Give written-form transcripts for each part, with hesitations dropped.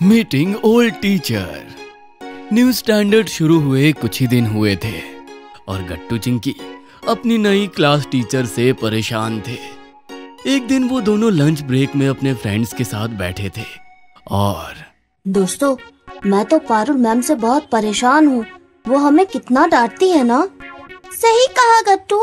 Meeting old teacher. New standard शुरू हुए कुछ ही दिन हुए थे और गट्टू चिंकी अपनी नई क्लास टीचर से परेशान थे। एक दिन वो दोनों लंच ब्रेक में अपने फ्रेंड्स के साथ बैठे थे और दोस्तों, मैं तो पारुल मैम से बहुत परेशान हूँ। वो हमें कितना डांटती है ना। सही कहा गट्टू,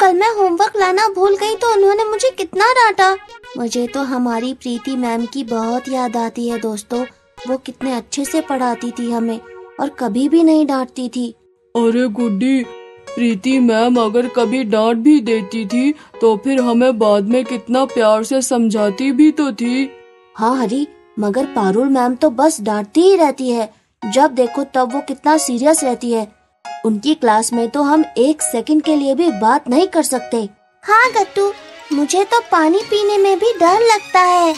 कल मैं होमवर्क लाना भूल गई तो उन्होंने मुझे कितना डांटा। मुझे तो हमारी प्रीति मैम की बहुत याद आती है दोस्तों। वो कितने अच्छे से पढ़ाती थी हमें और कभी भी नहीं डांटती थी। अरे गुड्डी, प्रीति मैम अगर कभी डांट भी देती थी तो फिर हमें बाद में कितना प्यार से समझाती भी तो थी। हाँ हरी, मगर पारुल मैम तो बस डांटती ही रहती है। जब देखो तब वो कितना सीरियस रहती है। उनकी क्लास में तो हम एक सेकंड के लिए भी बात नहीं कर सकते। हाँ गट्टू, मुझे तो पानी पीने में भी डर लगता है।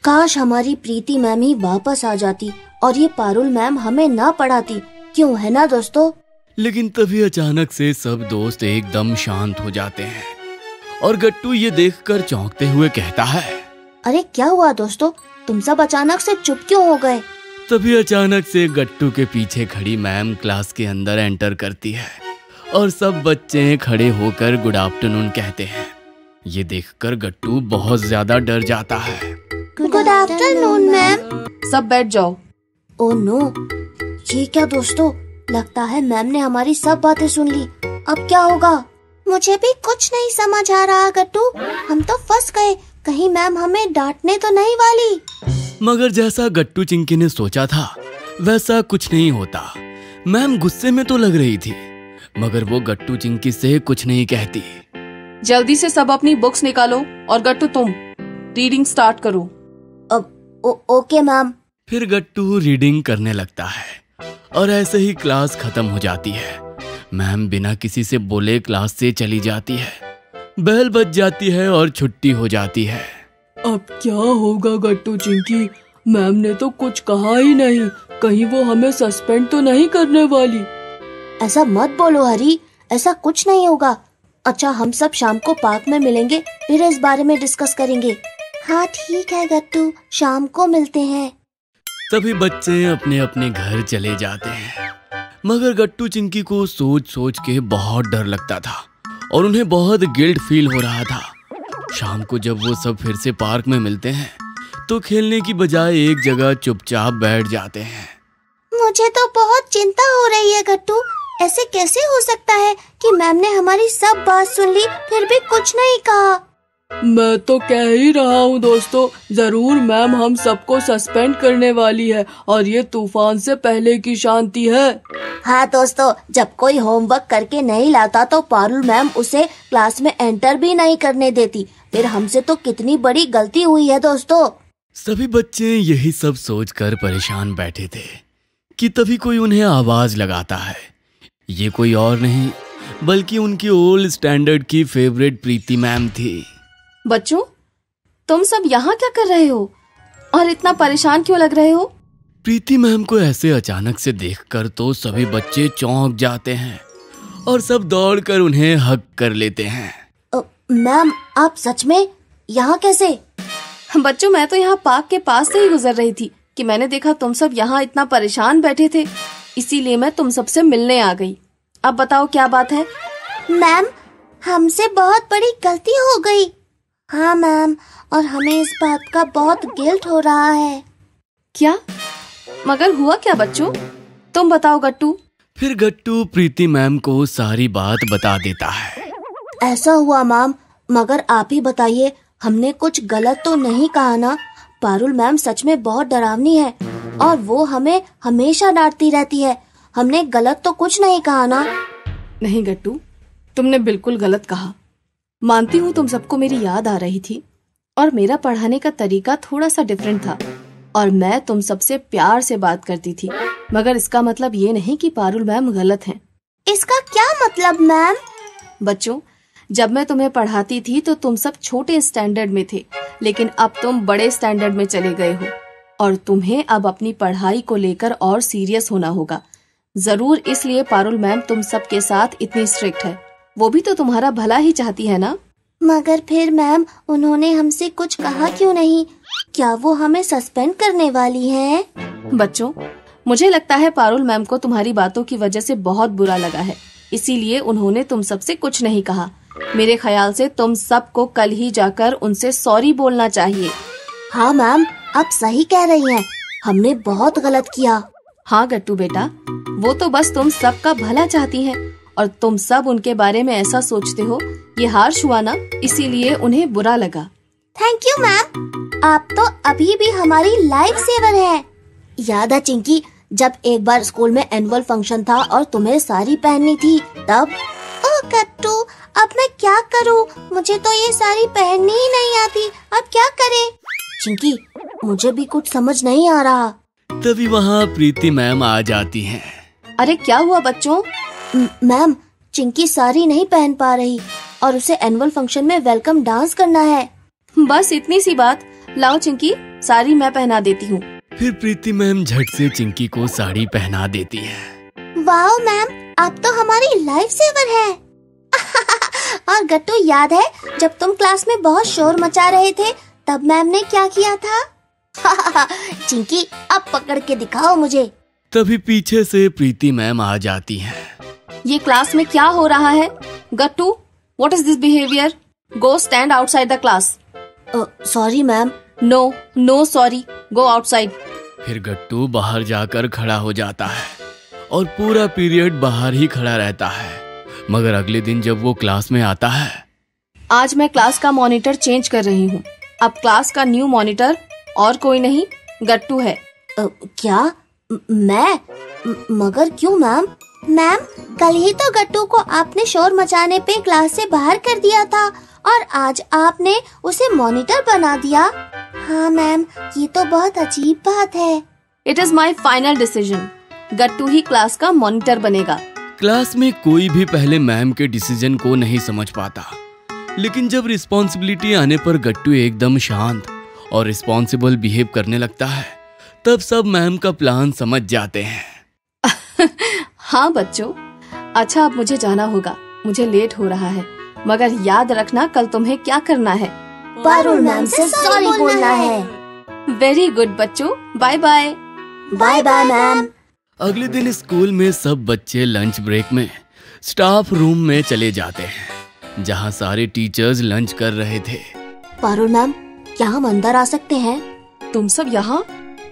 काश हमारी प्रीति मैम ही वापस आ जाती और ये पारुल मैम हमें ना पढ़ाती। क्यों, है ना दोस्तों? लेकिन तभी अचानक से सब दोस्त एकदम शांत हो जाते हैं और गट्टू ये देखकर चौंकते हुए कहता है, अरे क्या हुआ दोस्तों, तुम सब अचानक से चुप क्यों हो गए? तभी अचानक से गट्टू के पीछे खड़ी मैम क्लास के अंदर एंटर करती है और सब बच्चे खड़े होकर गुड आफ्टरनून कहते हैं। ये देखकर गट्टू बहुत ज्यादा डर जाता है। Good afternoon ma'am. सब बैठ जाओ। ओह नो, ये क्या दोस्तों, लगता है मैम ने हमारी सब बातें सुन ली। अब क्या होगा? मुझे भी कुछ नहीं समझ आ रहा गट्टू, हम तो फंस गए। कहीं मैम हमें डांटने तो नहीं वाली। मगर जैसा गट्टू चिंकी ने सोचा था वैसा कुछ नहीं होता। मैम गुस्से में तो लग रही थी मगर वो गट्टू चिंकी से कुछ नहीं कहती। जल्दी से सब अपनी बुक्स निकालो और गट्टू तुम रीडिंग स्टार्ट करो। Okay ma'am. फिर गट्टू रीडिंग करने लगता है और ऐसे ही क्लास खत्म हो जाती है। मैम बिना किसी से बोले क्लास से चली जाती है। बेल बज जाती है और छुट्टी हो जाती है। अब क्या होगा गट्टू चिंकी? मैम ने तो कुछ कहा ही नहीं। कहीं वो हमें सस्पेंड तो नहीं करने वाली? ऐसा मत बोलो हरी, ऐसा कुछ नहीं होगा। अच्छा, हम सब शाम को पार्क में मिलेंगे, फिर इस बारे में डिस्कस करेंगे। हाँ ठीक है गट्टू, शाम को मिलते हैं। सभी बच्चे अपने अपने घर चले जाते हैं मगर गट्टू चिंकी को सोच सोच के बहुत डर लगता था और उन्हें बहुत गिल्ट फील हो रहा था। शाम को जब वो सब फिर से पार्क में मिलते हैं तो खेलने की बजाय एक जगह चुपचाप बैठ जाते हैं। मुझे तो बहुत चिंता हो रही है गट्टू। ऐसे कैसे हो सकता है कि मैम ने हमारी सब बात सुन ली फिर भी कुछ नहीं कहा? मैं तो कह ही रहा हूँ दोस्तों, जरूर मैम हम सबको सस्पेंड करने वाली है और ये तूफान से पहले की शांति है। हाँ दोस्तों, जब कोई होमवर्क करके नहीं लाता तो पारुल मैम उसे क्लास में एंटर भी नहीं करने देती। फिर हमसे तो कितनी बड़ी गलती हुई है दोस्तों। सभी बच्चे यही सब सोचकर परेशान बैठे थे कि तभी कोई उन्हें आवाज लगाता है। ये कोई और नहीं बल्कि उनकी ओल्ड स्टैंडर्ड की फेवरेट प्रीति मैम थी। बच्चों, तुम सब यहाँ क्या कर रहे हो और इतना परेशान क्यों लग रहे हो? प्रीति मैम को ऐसे अचानक से देखकर तो सभी बच्चे चौंक जाते हैं और सब दौड़कर उन्हें हग कर लेते हैं। मैम, आप सच में यहाँ कैसे? बच्चों, मैं तो यहाँ पार्क के पास से ही गुजर रही थी कि मैंने देखा तुम सब यहाँ इतना परेशान बैठे थे, इसीलिए मैं तुम सबसे मिलने आ गई। अब बताओ क्या बात है? मैम, हमसे बहुत बड़ी गलती हो गई। हाँ मैम, और हमें इस बात का बहुत गिल्ट हो रहा है। क्या? मगर हुआ क्या बच्चों? तुम बताओ गट्टू। फिर गट्टू प्रीति मैम को सारी बात बता देता है। ऐसा हुआ मैम, मगर आप ही बताइए, हमने कुछ गलत तो नहीं कहा ना? पारुल मैम सच में बहुत डरावनी है और वो हमें हमेशा डांटती रहती है। हमने गलत तो कुछ नहीं कहा ना? नहीं गट्टू, तुमने बिल्कुल गलत कहा। मानती हूँ तुम सबको मेरी याद आ रही थी और मेरा पढ़ाने का तरीका थोड़ा सा डिफरेंट था और मैं तुम सबसे प्यार से बात करती थी, मगर इसका मतलब ये नहीं कि पारुल मैम गलत हैं। इसका क्या मतलब मैम? बच्चों, जब मैं तुम्हें पढ़ाती थी तो तुम सब छोटे स्टैंडर्ड में थे, लेकिन अब तुम बड़े स्टैंडर्ड में चले गए हो और तुम्हें अब अपनी पढ़ाई को लेकर और सीरियस होना होगा। जरूर इसलिए पारुल मैम तुम सबके साथ इतनी स्ट्रिक्ट है। वो भी तो तुम्हारा भला ही चाहती है ना? मगर फिर मैम, उन्होंने हमसे कुछ कहा क्यों नहीं? क्या वो हमें सस्पेंड करने वाली हैं? बच्चों, मुझे लगता है पारुल मैम को तुम्हारी बातों की वजह से बहुत बुरा लगा है, इसीलिए उन्होंने तुम सबसे कुछ नहीं कहा। मेरे ख्याल से तुम सबको कल ही जाकर उनसे सॉरी बोलना चाहिए। हाँ मैम, आप सही कह रही हैं। हमने बहुत गलत किया। हाँ गट्टू बेटा, वो तो बस तुम सबका भला चाहती हैं और तुम सब उनके बारे में ऐसा सोचते हो। ये हार्श हुआ ना, इसीलिए उन्हें बुरा लगा। थैंक यू मैम, आप तो अभी भी हमारी लाइफ सेवर हैं। याद है चिंकी, जब एक बार स्कूल में एनुअल फंक्शन था और तुम्हें साड़ी पहननी थी तब? ओह गट्टू, अब मैं क्या करूं? मुझे तो ये साड़ी पहननी ही नहीं आती। अब क्या करें? चिंकी, मुझे भी कुछ समझ नहीं आ रहा। तभी वहाँ प्रीति मैम आ जाती हैं। अरे क्या हुआ बच्चों? मैम, चिंकी साड़ी नहीं पहन पा रही और उसे एनुअल फंक्शन में वेलकम डांस करना है। बस इतनी सी बात। लाओ चिंकी, साड़ी मैं पहना देती हूँ। फिर प्रीति मैम झट से चिंकी को साड़ी पहना देती हैं। वाओ मैम, आप तो हमारी लाइफ सेवर हैं। और गट्टू, याद है जब तुम क्लास में बहुत शोर मचा रहे थे तब मैम ने क्या किया था? चिंकी, अब पकड़ के दिखाओ मुझे। तभी पीछे से प्रीति मैम आ जाती हैं। ये क्लास में क्या हो रहा है? Gattu, what is this behaviour? Go stand outside the class. Sorry ma'am. No sorry, go outside. फिर गट्टू बाहर जाकर खड़ा हो जाता है और पूरा पीरियड बाहर ही खड़ा रहता है। मगर अगले दिन जब वो क्लास में आता है, आज मैं क्लास का मॉनिटर चेंज कर रही हूँ। अब क्लास का न्यू मॉनिटर और कोई नहीं, गट्टू है। क्या? मैं? मगर क्यों मैम? मैम, कल ही तो गट्टू को आपने शोर मचाने पे क्लास से बाहर कर दिया था और आज आपने उसे मॉनिटर बना दिया। हाँ मैम, ये तो बहुत अजीब बात है। It is my final decision. Gattu he class का मॉनिटर बनेगा। क्लास में कोई भी पहले मैम के डिसीजन को नहीं समझ पाता, लेकिन जब रिस्पॉन्सिबिलिटी आने पर गट्टू एकदम शांत और रिस्पॉन्सिबल बिहेव करने लगता है, तब सब मैम का प्लान समझ जाते हैं। हाँ बच्चों, अच्छा अब मुझे जाना होगा, मुझे लेट हो रहा है। मगर याद रखना कल तुम्हें क्या करना है। पारुल मैम से सॉरी बोलना है। वेरी गुड बच्चों, bye bye. Bye bye ma'am. अगले दिन स्कूल में सब बच्चे लंच ब्रेक में स्टाफ रूम में चले जाते हैं, जहाँ सारे टीचर्स लंच कर रहे थे। पारुल मैम, क्या हम अंदर आ सकते हैं? तुम सब यहाँ?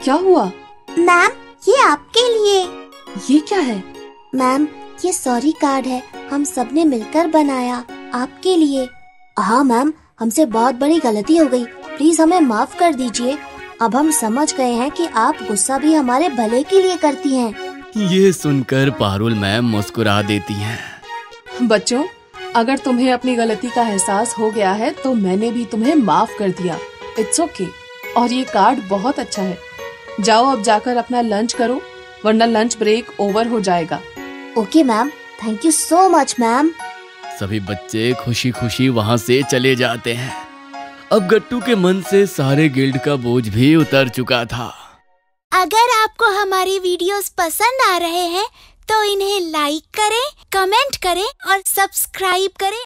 क्या हुआ? मैम, ये आपके लिए। ये क्या है? मैम, ये सॉरी कार्ड है, हम सबने मिलकर बनाया आपके लिए। हाँ मैम, हमसे बहुत बड़ी गलती हो गई, प्लीज हमें माफ कर दीजिए। अब हम समझ गए हैं कि आप गुस्सा भी हमारे भले के लिए करती हैं। ये सुनकर पारुल मैम मुस्कुरा देती हैं। बच्चों, अगर तुम्हें अपनी गलती का एहसास हो गया है तो मैंने भी तुम्हें माफ कर दिया। It's okay. और ये कार्ड बहुत अच्छा है। जाओ अब जाकर अपना लंच करो, वरना लंच ब्रेक ओवर हो जाएगा। Okay ma'am, thank you so much ma'am. सभी बच्चे खुशी खुशी वहाँ से चले जाते हैं। अब गट्टू के मन से सारे गिल्ड का बोझ भी उतर चुका था। अगर आपको हमारी वीडियोस पसंद आ रहे हैं तो इन्हें लाइक करें, कमेंट करें और सब्सक्राइब करें।